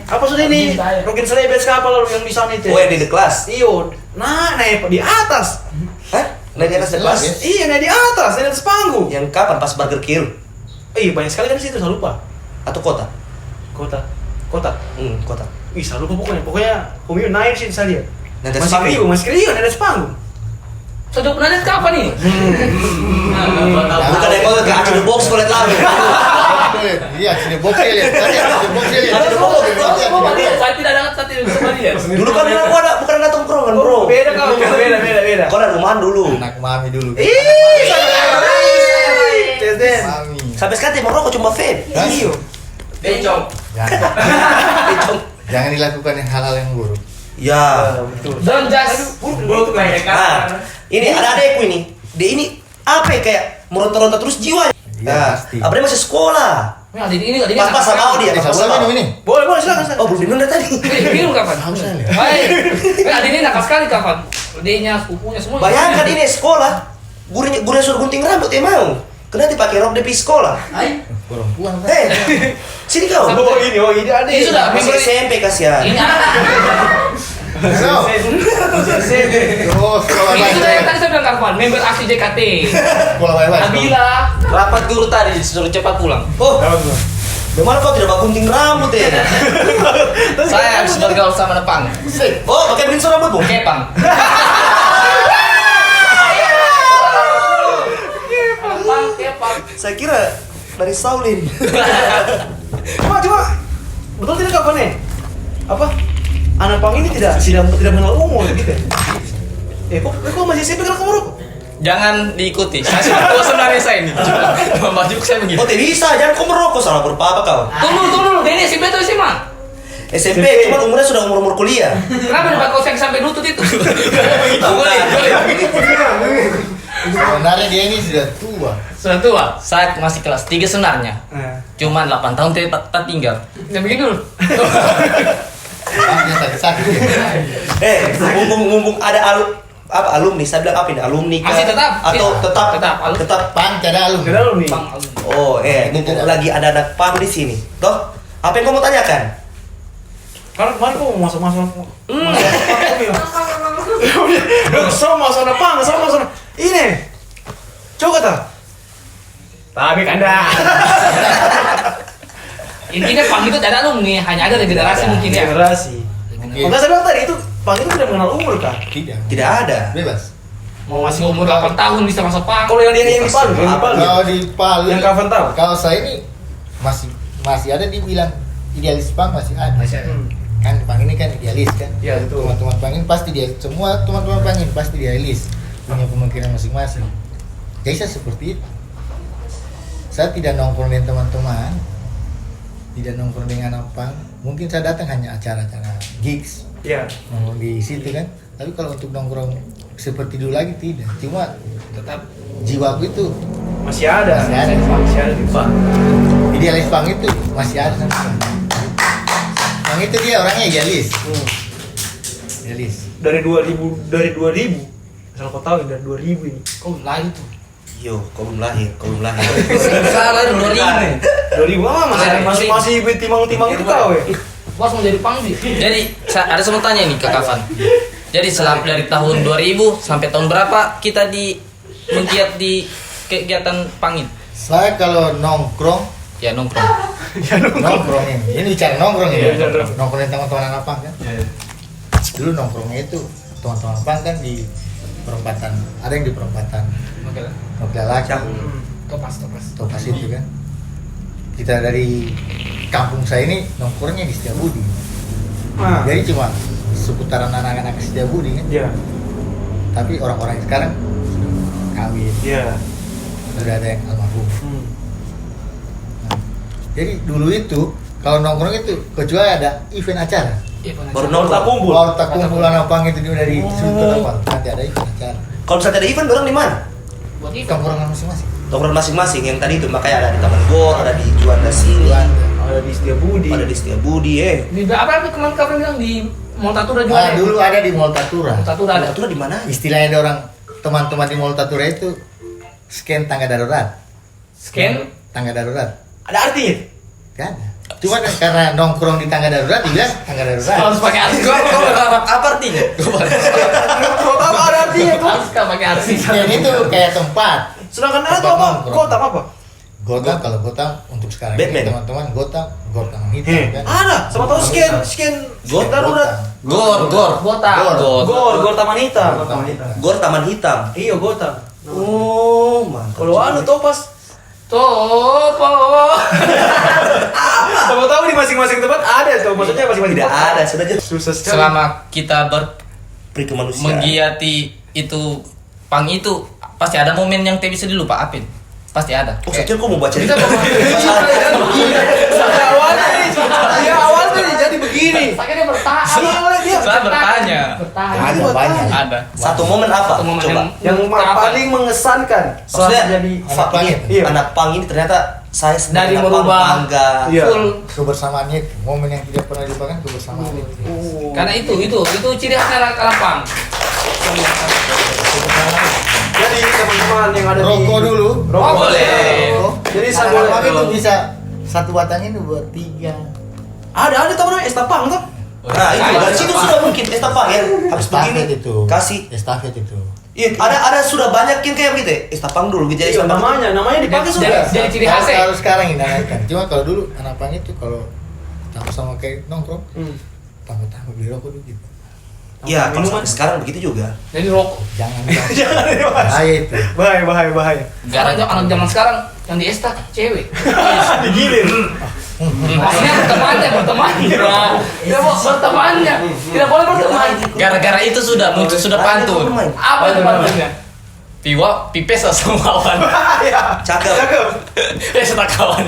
Apa sudah ini? Rokin Celebes kapal lalu yang di sana itu. Oh, yang di the class. Iyo, naik di atas. Hah? Nah, di atas the class. Iya, naik di atas panggung. Yang kapan pas Burger Kill Iya, banyak sekali kan di situ, saya lupa. atau kota? Kota. Kota. Ih, saya lupa pokoknya. Pokoknya Komio naik sih saya lihat. Nanti Masih kriyo, naik di panggung. Sudah pernah lihat kapan nih? Bukan yang mau ke Aceh the Box kulit lalu. Iya, sini box dia lihat. Tadi ada box dia lihat. Ada box. Coba lihat, saya tidak ada saat ini. Coba lihat. Dulu kan aku ada bukan ada tongkrongan, Bro. Beda kau, beda. Kau ada rumahan dulu. Anak mami dulu. Tes. Mami. Sampai sekarang dia merokok cuma vape. Iyo. Bencong. Jangan dilakukan yang hal-hal yang buruk. Ya. Don't just Buruk by the Nah, cover. ini ada adekku ini. Dia ini apa ya, kayak meronta-ronta terus jiwanya. Iya, Nah, pasti. apalagi masih sekolah. Nah, ini Pas sama dia, Saya pas boleh sama. minum ini. Boleh, silakan. Oh, belum minum dari tadi. Minum kapan? Baik. Adik ini nakal sekali kapan? Adiknya, sepupunya semua. Bayangkan ini sekolah. Gurunya suruh gunting rambut dia mau. Karena dipakai rok di sekolah. Perempuan kan. Sini kau. Oh, ini ada. Ini sudah Masih SMP kasihan. Ini No. Terus sekolah ini sudah yang baik. tadi saya bilang kapan? Member aksi JKT. Sekolah baik. Nabila. Rapat guru tadi suruh cepat pulang. Oh, bagaimana kau tidak gunting rambut ya? Saya harus bergaul sama Nepang. Oh, pakai pinsel rambut, Bung? Kepang. Kepang. Saya kira dari Saulin. Cuma betul tidak kapan nih? Apa? Anak pang ini tidak mengenal umur gitu. Kok masih SMP kalau kamu rokok? Jangan diikuti. Saya sudah tua sebenarnya saya ini. Cuma baju saya begini. Oh, tidak bisa, jangan kau merokok, salah berapa kau? Tunggu dulu. Ini SMP atau SMA? SMP cuma umurnya sudah umur kuliah. Kenapa dapat kau sampai lutut itu? Sebenarnya dia ini sudah tua. Sudah tua. Saya masih kelas 3 sebenarnya. Cuma 8 tahun tertinggal. Ya begini dulu. Dia sakit-sakit. Mumpung ada alumni, saya bilang apa ini? Alumni kah? Masih tetap. Atau Iya. tetap Tetap, tetap. Pan tidak alum. Tidak nih. Bang. Oh, mumpung lagi ada anak PAM di sini. Toh, apa yang kau mau tanyakan? Karena kemarin kok mau masuk. Sama pang. Ini. Coba tak. Tapi Kanda. Intinya Pang itu tidak ada alumni, hanya ada regenerasi mungkin ya. Generasi. Mungkin. Maka saya bilang tadi itu pang itu tidak mengenal umur kah? Tidak. Tidak ada. Bebas. Mau masih umur 8 tahun bisa masuk Pang. Kalau yang di Palu, Kalau di Palu. Yang kapan tahu? Kalau saya ini masih ada dibilang idealis pang masih ada. Kan pang ini kan idealis kan. Iya, betul. Teman-teman pang ini pasti dia semua teman-teman pang ini pasti idealis, punya pemikiran masing-masing. Jadi saya seperti itu. Saya tidak nongkrong dengan teman-teman, tidak nongkrong dengan apa. Mungkin saya datang hanya acara-acara gigs, Iya. nongkrong di situ kan. Tapi kalau untuk nongkrong seperti dulu lagi tidak. Cuma tetap jiwaku itu Masih ada. Masih ada. di Pak. idealis pang itu masih ada sampai sekarang. Pang itu dia orangnya idealis. Idealis. dari 2000 asal kau tahu dari 2000 ini. Oh, lain tuh. Yo, kau belum lahir. Salah 2000. 2000 masih timang-timang itu kau ya. Bos mau jadi pangdi. Jadi ada semua tanya nih ke Kafan. Jadi selama dari tahun 2000 sampai tahun berapa kita menggiat di kegiatan pangin? Saya kalau nongkrong Ya nongkrong. nongkrong ini bicara nongkrong Iya, ya, nongkrong. nongkrongin teman-teman anak pang kan. Dulu nongkrongnya itu teman-teman pang kan di perempatan, ada yang di perempatan Oke lah. Noklia Laki, Topas. Topas itu kan. Kita dari kampung saya ini nongkrongnya di Setiabudi. Nah, Jadi cuma seputaran anak-anak Setiabudi kan. iya. Tapi orang-orang yang sekarang sudah kawin, Iya. sudah ada yang almarhum. Hmm. Nah, jadi dulu itu kalau nongkrong itu kecuali ada event acara. Iya, Baru pengacara. nongkrong kumpul. Baru tak kumpulan apa gitu dia dari sudut apa. Nanti ada event acara. Kalau misalnya ada event, orang di mana? Buat event. Tongkrongan masing-masing. Tongkrongan masing-masing yang tadi itu, makanya ada di Taman Gor, ada di Juanda sini, Ada di Setiabudi. ada di Setiabudi. Di apa kemarin kalian bilang di Montatura juga? Ah, ada? dulu ada di Mall Tatura. Montatura ada. Itu di mana? Istilahnya ada orang teman-teman di Mall Tatura itu scan tangga darurat. Scan. Tangga darurat. Ada artinya. Kan? Cuma karena nongkrong di tangga darurat dibilang tangga darurat. Harus pakai arti. Kau berharap apa artinya? Kau tahu ada artinya tuh. Harus kan pakai arti. Scan itu kayak tempat. Sedangkan ada Tempat tuh apa? nongkrong. Gotham apa? Gotham kalau Gotham untuk sekarang Batman. ini teman-teman Gotham hitam kan. Ada. Sama tahu scan Gotham. darurat. Gor. Botak. Gor Taman Hitam. Gor Taman Hitam. Iya Gotham. Oh, mantap. Kalau anu Topas, Topo. sama tahu di masing-masing tempat ada tuh. Maksudnya masing-masing Tidak tempat ada, sudah jadi susah sekali. Selama kita pri kemanusiaan. menggiati itu pang itu pasti ada momen yang tidak bisa dilupa Apin. Pasti ada. Oh, saya kira kau mau baca Kita itu. awalnya jadi begini. Pakai dia bertahan. Saya bertanya. Bertahan. Ada banyak. Ada. Satu momen apa? Satu momen Coba. Yang paling mengesankan Maksudnya jadi anak pang itu. Iya. anak pang ini ternyata saya Dari sebagai anak pang merubah bangga. Iya. full. Kebersamaannya itu, momen yang tidak pernah dilupakan kebersamaan itu. Karena itu ciri khas anak Pang. Jadi teman-teman yang ada Rokok di dulu. Rokok Boleh. Jadi Anak sambil pang itu bisa satu batang itu buat 3. ada teman namanya Estapang tuh. Nah, itu dari situ sudah mungkin estafet ya. Habis begini Estafet itu. kasih. Estafet itu. Iya, ada sudah banyak yang kayak begitu. Estafang dulu gitu ya. Iya, estafang. namanya dipakai sudah. Jadi ciri Kalau khasnya. sekarang ini kan. Cuma kalau dulu anak pang itu kalau sama kayak nongkrong, tambah-tambah beli rokok dulu gitu. Iya, kalau sampai sekarang begitu juga. Jadi rokok. Jangan. Jangan dibahas. Bahaya itu. Bahaya. Anak zaman sekarang yang di Esta cewek. Digilir. Maksudnya bertemannya. Tidak mau bertemannya. Tidak boleh berteman. Gara-gara itu sudah pantun. Apa itu pantunnya? Piwa, pipes sama kawan. Cakep. Setak kawan.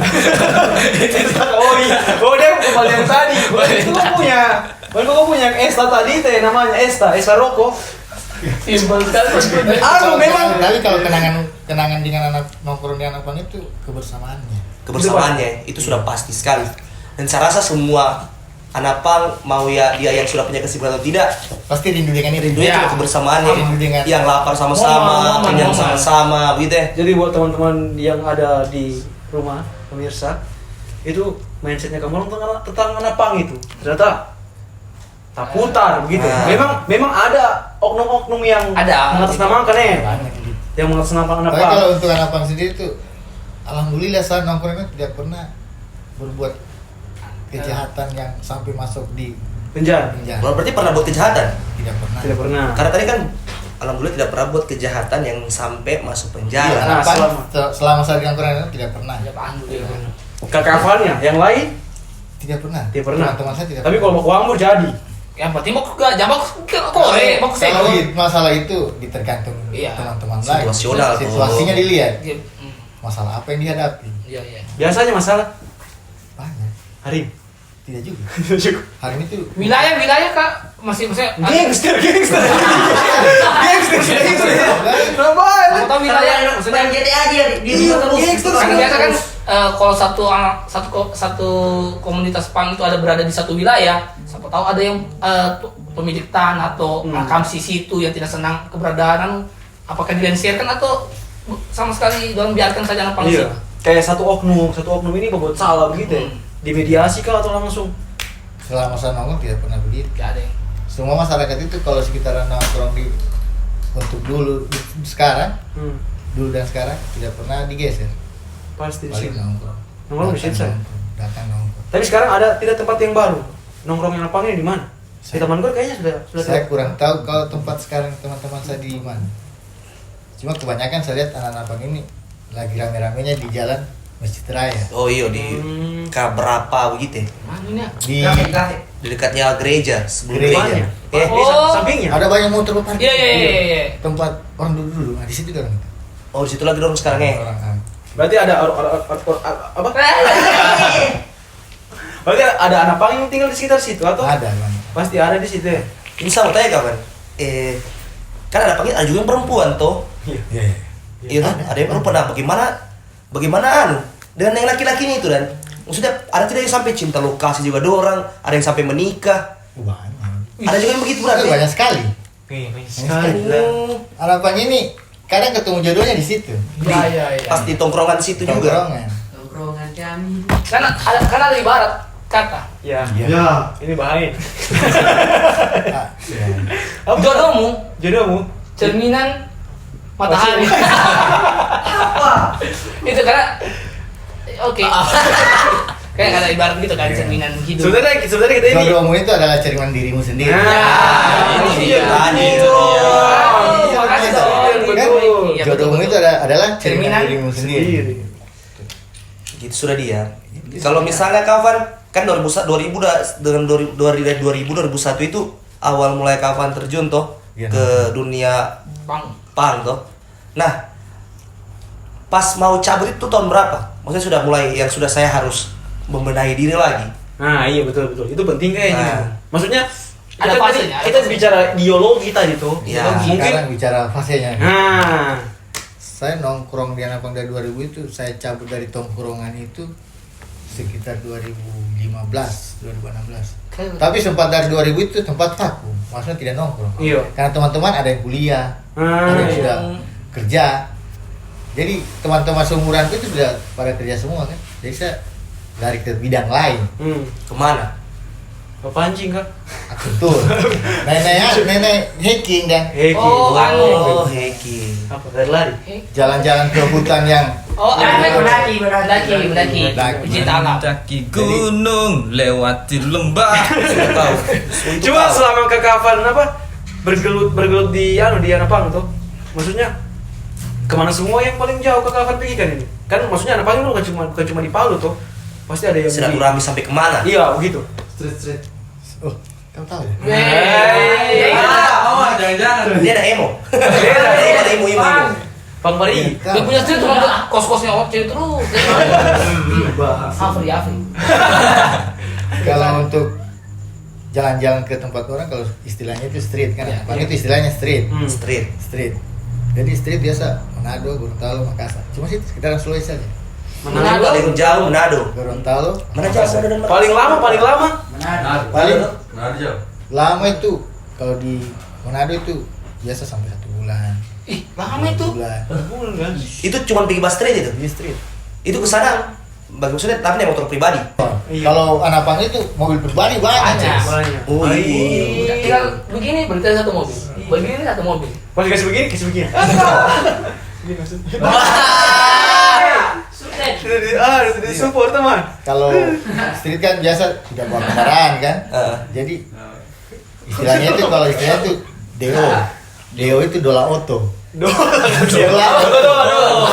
Oh dia kembali yang tadi. Kau punya yang Esta tadi teh namanya Esta rokok. Simpel sekali. Memang. Tapi kalau kenangan dengan anak nongkrong di anak pang itu kebersamaannya. Kebersamaannya itu sudah pasti sekali. Dan saya rasa semua anak pang mau ya dia yang sudah punya kesibukan atau tidak, Pasti rindu dengan itu. rindunya Ya. cuma kebersamaannya. Rindu dengan- Yang lapar sama-sama, Momen. kenyang sama-sama, begitu ya. Jadi buat teman-teman yang ada di rumah pemirsa itu mindsetnya kamu tentang anak pang itu ternyata tak putar begitu. Nah. Memang ada oknum-oknum yang Ada. mengatasnamakan Banyak gitu. yang mengatasnamakan anak Tapi pang. kalau untuk anak pang sendiri itu, alhamdulillah saya nongkrong itu tidak pernah berbuat kejahatan yang sampai masuk di Penjara. penjara. Kalau berarti pernah buat kejahatan. Tidak pernah. Tidak pernah. Karena tadi kan alhamdulillah tidak pernah buat kejahatan yang sampai masuk Iya, penjara. Nah, anak pang selama- selama saya di nongkrong itu tidak pernah. Kakafannya, yang lain Tidak pernah. tidak pernah. Teman-teman saya tidak Tapi pernah. kalau mau kuambur jadi. Yang penting mau jangan kore, mau ke Kalau sego. masalah itu ditergantung Iya. teman-teman lain. Situasional. Situasinya dilihat. Iya, Masalah apa yang dihadapi? iya. Biasanya masalah Banyak. Harim. Tidak juga. Cukup. Hari ini tuh Wilayah Kak masih maksudnya Gangster. Kamu tahu wilayah maksudnya Main GTA aja di rumah terus. kan biasa kan kalau satu komunitas punk itu ada berada di satu wilayah, siapa tahu ada yang pemilik tanah atau kamsi situ yang tidak senang keberadaan, apakah dilenserkan atau sama sekali dorang biarkan saja anak punk Iya. situ? Kayak satu oknum ini berbuat salah begitu ya. Dimediasi kah atau langsung? Selama saya nongkrong tidak pernah begitu. Gak ada yang Semua masyarakat itu kalau sekitaran nongkrong di untuk dulu sekarang, dulu dan sekarang tidak pernah digeser. Pasti di Paling sini. nongkrong. Nongkrong di sini, Say. Datang nongkrong. Tapi sekarang ada tidak tempat yang baru. Nongkrong yang lapangnya di mana? Di Taman Gor kayaknya sudah Saya kurang tahu kalau tempat sekarang teman-teman saya di mana. Cuma kebanyakan saya lihat anak-anak pang ini lagi rame-ramenya di jalan Masjid Raya. Oh iya di berapa begitu ya? mana ini? Di Di dekatnya gereja, sebelum Gereja. gereja. Oh. sampingnya. ada banyak motor parkir. Iya. Tempat orang dulu. Nah, di situ orang. Oh di situ lagi dorong sekarang ya. Orang Berarti ada apa? Berarti ada anak pang yang tinggal di sekitar situ atau? ada banyak. Pasti ada di situ ya. Ini sama tanya kawan. Kan ada panggil ada juga yang perempuan toh. Iya. Iya kan? Ada yang perempuan. Nah, bagaimana anu dengan yang laki-lakinya itu dan maksudnya ada tidak yang sampai cinta lokasi juga dorang, ada yang sampai menikah. Banyak. Ada juga yang begitu berarti. Banyak sekali. Sekali. Anak pang ini kadang ketemu jodohnya di situ. Iya. Pas di tongkrongan situ juga. Tongkrongan. Tongkrongan kami. Karena ada ibarat kata Ya. Ya. Ini bahaya. Ah, ya. Apa? Jodohmu? cerminan matahari. Itu karena oke. Kayak ada ibarat gitu kan cerminan hidup. Sebenarnya kita ini. Jodohmu itu adalah cerminan dirimu sendiri. Ini dia tadi itu dia. Makasih dong. Kan? Iya, Jodohmu betul. itu adalah cerminan Cerminan dirimu sendiri. Gitu sudah dia. Kalau misalnya kawan kan 2000 dengan 2001 itu awal mulai kawan terjun toh Iya. ke dunia punk toh. Nah, pas mau cabut itu tahun berapa? Maksudnya sudah mulai yang sudah saya harus membenahi diri lagi. Nah, iya betul. Itu penting kayaknya. Nah. Maksudnya Ada fasenya, ada kita fasenya. bicara ideologi tadi tuh. Ya. Mungkin Sekarang bicara fasenya. nah, Saya nongkrong di Anapang dari 2000 itu, saya cabut dari tongkrongan itu sekitar 2015, 2016. Tapi sempat dari 2000 itu tempat vakum, maksudnya tidak nongkrong. Iya. Karena teman-teman ada yang kuliah, ada yang iya. sudah kerja. Jadi teman-teman seumuranku itu sudah pada kerja semua kan. Jadi saya lari ke bidang lain. Kemana? Ke pancing kah? Betul. Nenek hiking dan Oh, anu. Oh, Heki. Apa? Lari. jalan-jalan ke hutan yang Oh, mendaki. Mendaki. Pecinta alam. Mendaki gunung, lewati lembah. Tahu. Cuma selama kekavan apa? Bergelut di Anapang tuh. Maksudnya kemana semua yang paling jauh kekavan pergi kan ini? Kan maksudnya Anapang itu bukan cuma di Palu tuh. Pasti ada yang silaturahmi sampai kemana? Iya, begitu. oh, kamu tahu ya? Jangan-jangan. Dia ada emo. Beda, Ada emo. Bang Mari. Dia punya istri cuma kos-kosnya cewek terus. Afri. Kalau untuk jalan-jalan ke tempat orang, kalau istilahnya itu street kan, Iya, Anapang itu istilahnya street. Street. Jadi street biasa Manado, Gorontalo, Makassar. Cuma sih sekitaran Sulawesi saja. Manado paling jauh Manado. Gorontalo, Mana jauh Makassar. Manado dan Paling lama. Paling Manado. lama itu kalau di Manado itu biasa sampai 1 bulan. Ih, lama itu. 2 bulan. Itu cuma pergi bus street itu. Di street. Itu ke sana maksudnya tapi naik motor pribadi. Iya. Kalau Anapang itu mobil pribadi banyak. Banyak. Oh iya. Tinggal begini berarti satu mobil. Begini satu mobil. Pas kasih begini. Begini maksudnya. Sudah support teman. Kalau street kan biasa tidak bawa kendaraan kan. Jadi istilahnya itu kalau istilahnya itu DO. DO itu dola oto. Dola oto.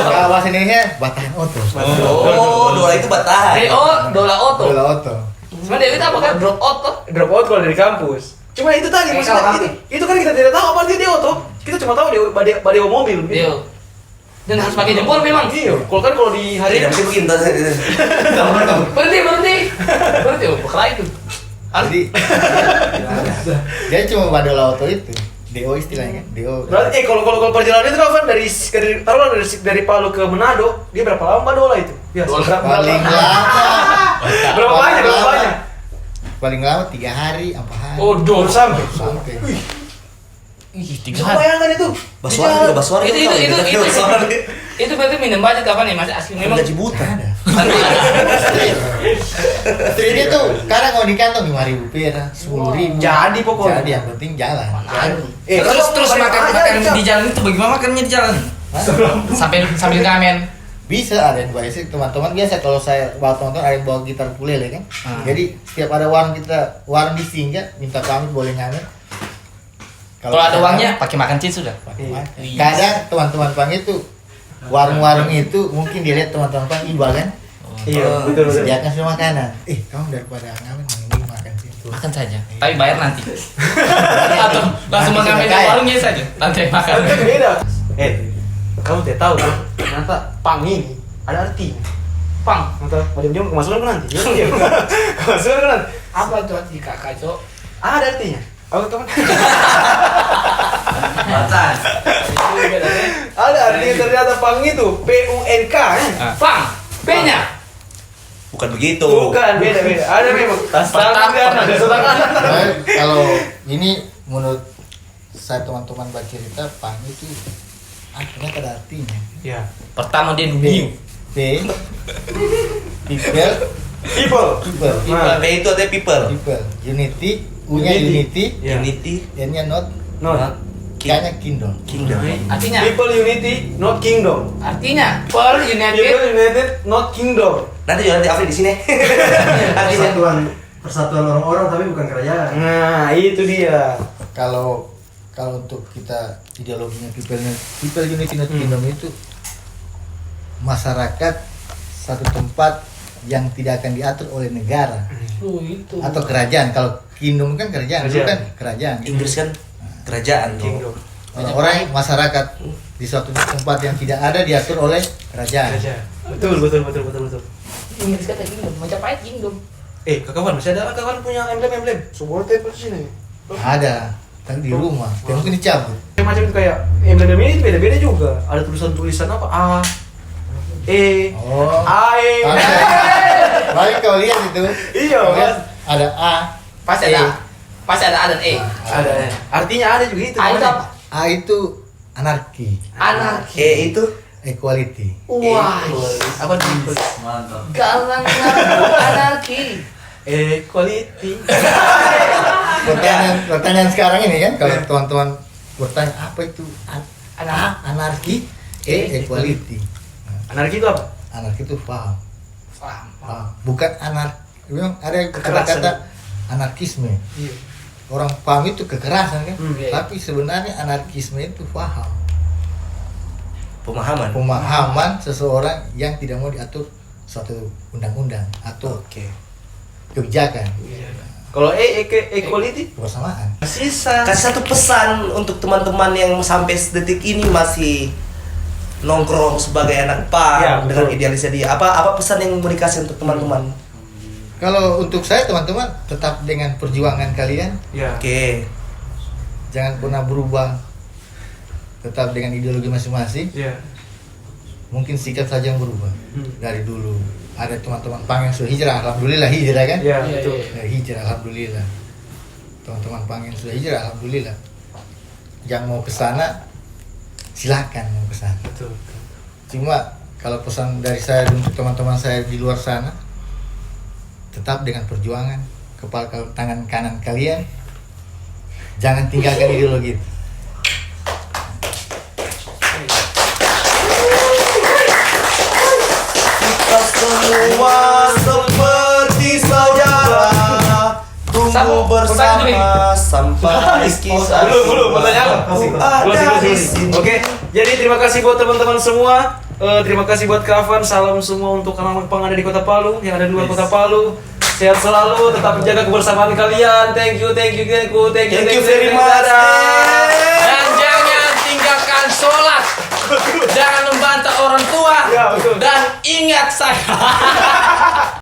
Kalau bahasa Indonesia batahan oto. Oh, dola itu batahan. DO Dola Oto. Dola oto. Sebenarnya Dewi itu apa kan? Drop out tuh. Drop out kalau dari kampus. Cuma itu tadi maksudnya itu kan kita tidak tahu apa dia tuh. Kita cuma tahu dia badeo mobil. Dewi. Dan harus pakai jempol memang. Iya. Kalau di hari Tidak mungkin begini. Berarti bakal itu. Jadi dia cuma badola oto itu. DO istilahnya kan. DO. berarti kalau perjalanan itu kan dari taruhlah dari Palu ke Manado, dia berapa lama Badola itu? Ya, berapa? Paling lama. Berapa banyak? Berapa banyak? Paling lama 3 hari, 4 hari. Oh, Baru sampai. Sampai. Ih, 3 Bisa hari. bayangkan itu. Baswara juga Baswara Itu berarti minum banyak kapan nih Mas Asli memang gaji buta. Ada. Ini tuh kadang kalau di kantong 5.000 rupiah, 10.000. Jadi pokoknya. Jadi yang penting jalan. Terus makan di jalan itu bagaimana makannya di jalan? Sambil ngamen. Bisa ada yang bawa sih teman-teman biasa kalau saya bawa teman-teman ada yang bawa gitar ukulele kan. Jadi setiap ada warung di singgah minta pamit boleh ngamen. Kalau ada uangnya pakai makan cheese sudah. pakai makan. Kadang teman-teman pang itu warung-warung itu mungkin dilihat teman-teman pang iba kan. Iya, betul. Sediakan semua makanan. Kamu daripada ngamen ini makan situ. Makan saja. Tapi bayar nanti. Atau langsung mengambil di warungnya saja. Nanti makan. Tapi beda. Kamu tidak tahu kan? Ternyata pang ini ada artinya. pang. Mantap. Mau diam-diam kemasukan kan nanti? Diam. Kemasukan kan nanti? Apa tuh arti kakak, Cok? Ada artinya. Aku teman. Batas. Ada artinya ternyata pang itu PUNK. Pang. P-nya. Bukan begitu. Bukan, beda. Ada memang. Ada Kalau ini menurut saya teman-teman bercerita pang itu ternyata ada artinya. Ya. Pertama dia nubiu. P People. people P itu artinya people. unity U-nya unity Ya. Unity. N-nya not No. K-nya kingdom. Kingdom. Artinya. People unity, not kingdom. Artinya per United. People united, not kingdom. Nanti juga nanti Afri di sini. Artinya persatuan orang-orang tapi bukan kerajaan. Nah, itu dia. Kalau untuk kita ideologinya people unity not kingdom itu masyarakat satu tempat yang tidak akan diatur oleh negara Itu. atau kerajaan. Kalau kingdom kan kerajaan, itu kan kerajaan. Inggris kan kerajaan tuh. Kingdom. Orang masyarakat di suatu tempat yang tidak ada diatur oleh kerajaan. Betul. Inggris kata kingdom, Majapahit kingdom. Kawan, masih ada kawan punya emblem. Semua table sini. Ada, tapi di rumah. Ya mungkin dicabut. Macam itu kayak emblem ini beda-beda juga. Ada tulisan apa? A, E, Oh. A, E. Baik kau lihat itu. Iya, Lihat, ada A. Pasti ada. Pasti ada A dan E. Ada. Artinya ada juga itu. A itu apa? A itu anarki, Anarki. E itu equality. Wah. Apa itu? Mantap. Galang anarki. Equality. Pertanyaan sekarang ini kan kalau teman-teman bertanya apa itu anarki, equality. Anarki itu apa? Anarki itu paham. Paham. Bukan memang ada yang kata-kata anarkisme. Iya. Orang paham itu kekerasan kan, iya. tapi sebenarnya anarkisme itu paham. pemahaman. Seseorang yang tidak mau diatur suatu undang-undang atau kebijakan. Kalau equality Kebersamaan. sisa. Kasih satu pesan untuk teman-teman yang sampai detik ini masih nongkrong sebagai anak pang Ya, dengan betul. idealisnya dia. Apa pesan yang mau dikasih untuk teman-teman? Kalau untuk saya teman-teman tetap dengan perjuangan kalian, Ya. Oke. jangan pernah berubah. Tetap dengan ideologi masing-masing. Ya. Mungkin sikap saja yang berubah. Hmm. Dari dulu ada teman-teman pang yang sudah hijrah, alhamdulillah hijrah kan? Ya, Iya, betul. iya. Hijrah alhamdulillah. Teman-teman pang yang sudah hijrah alhamdulillah. Yang mau ke sana silakan mau ke sana. Betul. Cuma kalau pesan dari saya untuk teman-teman saya di luar sana, tetap dengan perjuangan, kepala tangan kanan kalian, jangan tinggalkan ideologi itu. Kita semua seperti saudara, tumbuh bersama sampai kisah. Belum, pertanyaan apa? Ada di sini. Oke, jadi terima kasih buat teman-teman semua. Terima kasih buat Kavan. Salam semua untuk anak-anak pang ada di Kota Palu, yang ada di luar Kota Palu. Sehat selalu, tetap jaga kebersamaan kalian. Thank you very much. Dan jangan tinggalkan sholat. Jangan membantah orang tua. Ya, betul. Dan ingat saya.